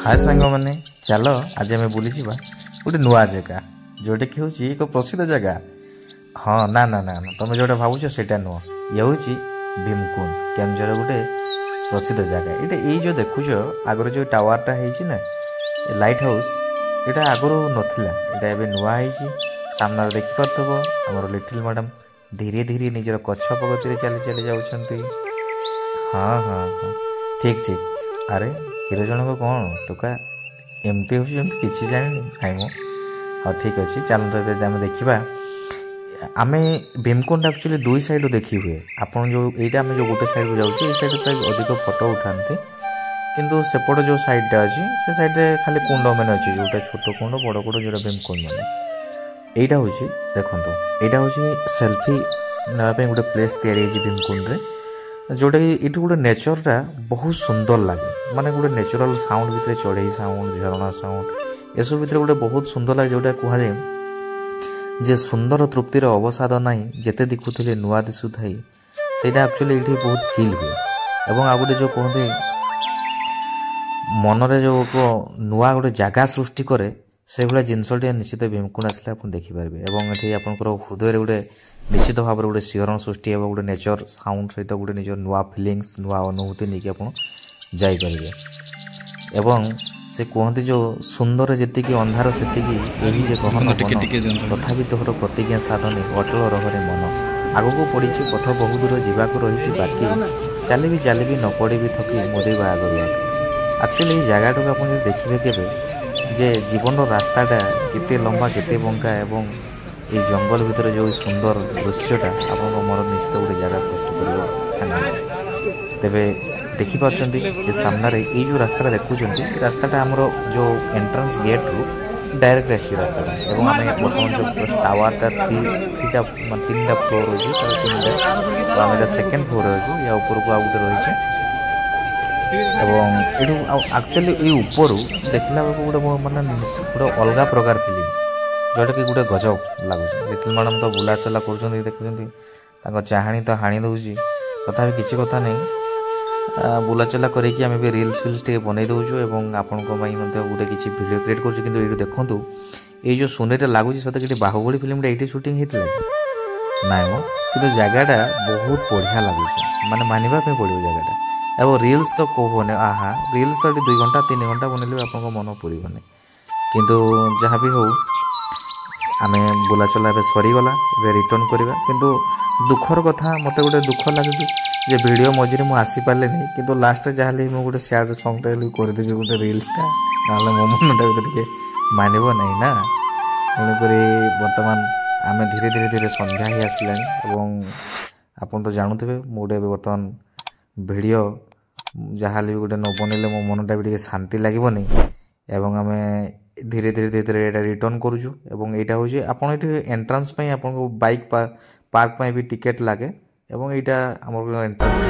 हाय सांग मैंने चलो आज आम बुली गोटे नुआ जगह जोटा कि हूँ एक प्रसिद्ध जगह। हाँ ना ना ना तुम जोटा भावुच से नुह ये हूँ भीमकुंड केमझर गोटे प्रसिद्ध जगह। ये यही जो देखुच आगर जो टावरटा है लाइट हाउस यहाँ आगुरी नाला यहाँ एवं नुआ सामने देखिपे आमर लिटिल मैडम धीरे धीरे निजर कच्छ प्रगति चली चली जाऊँगी। हाँ हाँ हाँ ठीक ठीक। अरे हिरो जनक कौन टोका एमती हो किसी जानी नाई मो। हाँ ठीक अच्छे चलते आम देखा आम भीमकुंड एक्चुअली दुई साइड देखी हुए आप जो यहाँ आम जो गोटे साइड को जाऊँ साइड तो अधिक फोटो उठाते किंतु सेपट जो साइडटा अच्छी से साइड्रे खाली कुंड मैंने अच्छे जोटा छोट कुंड बड़ कुंड जो भीमकुंड मैंने यहाँ हूँ देखो यहाँ हूँ सेल्फी नापी गोटे प्लेस तैयारी भीमकुंड जोटा कि ये गोटे नेचरटा बहुत सुंदर लगे माने गोटे नेचुरल साउंड भितर चढ़ई साउंड झरणा साउंड एसब भितर गोटे बहुत सुंदर लगे जोटा कहुए जे सुंदर तृप्तिर अवसाद ना जिते दिखुले नुआ दिशु थाई से एक्चुअली ये बहुत फिल हुए। एवं आ गए जो कहते मनरे जो नुआ गोटे जगह सृष्टि करे से भाया जिनसटी निश्चित भीमकुंड आसले आप देखिपारे। ये आपंकर हृदय गोटे निश्चित भाव में गोटे शिहरण सृष्टि हे गोटे नेचर साउंड सहित गोटे निज नुआ फिलिंग्स नुआ अनुभूति नहीं आप जापारे। एवं से कहते जो सुंदर जी अंधार से यही गहन तथापि तोहर प्रतिज्ञा साधने अटल रहे मन आगक पड़ी पथ बहुत दूर जावाक रही बाकी चली न पड़ी भी थकी मोदी आगर एक्चुअली जगह आप देखिए केवे जे जीवन रास्ताटा केते लंबा केते बंका एवं ये जंगल भितर जो सुंदर दृश्यटा आप मन निश्चित गोटे जगह सृष्टि कर तेरे देखिपुं सामने ये जो रास्ता देखुं रास्ताटा आमर जो एंट्रेंस गेट रु डायरेक्ट आसी रास्ता एवं आम बर्तमान जो टावरटा तीन टा फ्लोर रही तो आम सेकेंड फ्लोर रही या ऊपर को आ गए रही एक्चुअली ये ऊपर देखला गोटे मानने गोटे अलग प्रकार फिलिंग्स जोटा कि गोटे गजब लगुच। लिटिल मैडम तो बुला चला कर देखुं चाहाणी तो हाणी दौर तथा किसी कथा नहीं बुला चला करें भी रिल्स फिल्स टे बनई दौचु और आपण गोटे किसी वीडियो क्रिएट कर ये देखूँ ये जो सुनेटा लगुच सत कि बाहुबली फिल्मटा ये शूटिंग होता ना मो कि जगहटा बहुत बढ़िया लगुच माने मानवा पड़ो जगहटा एवं रिल्स तो कहने आहा रिल्स तो 2 घंटा 3 घंटा बनइले आप मन पूरबनी किंतु जहाँ भी हो आम बुला चला सरीगला रिटर्न करवा किंतु दुखर कथा मत गोटे दुख लगे जे वीडियो मझे मुझे आसीपारे नहीं किंतु लास्ट जहाँ गोटे सैड सॉन्गटा करदेवी गोटे रिल्सटा ना मो मनटा भी मानव ना ना तेणुक बर्तमान आम धीरे धीरे धीरे संध्या ही आसलानी आप तो जानूे मोटे बर्तमान वीडियो जहाँ भी गोटे न बनइले मो मनटा भी शांति लगनी एवं आम धीरे धीरे धीरे धीरे यहाँ रिटर्न करुचु एवं यहाँ हूँ आपड़ ये एंट्रांस आप बाइक पार्क भी टिकेट लगे एवं यहाँ आम एंट्रांस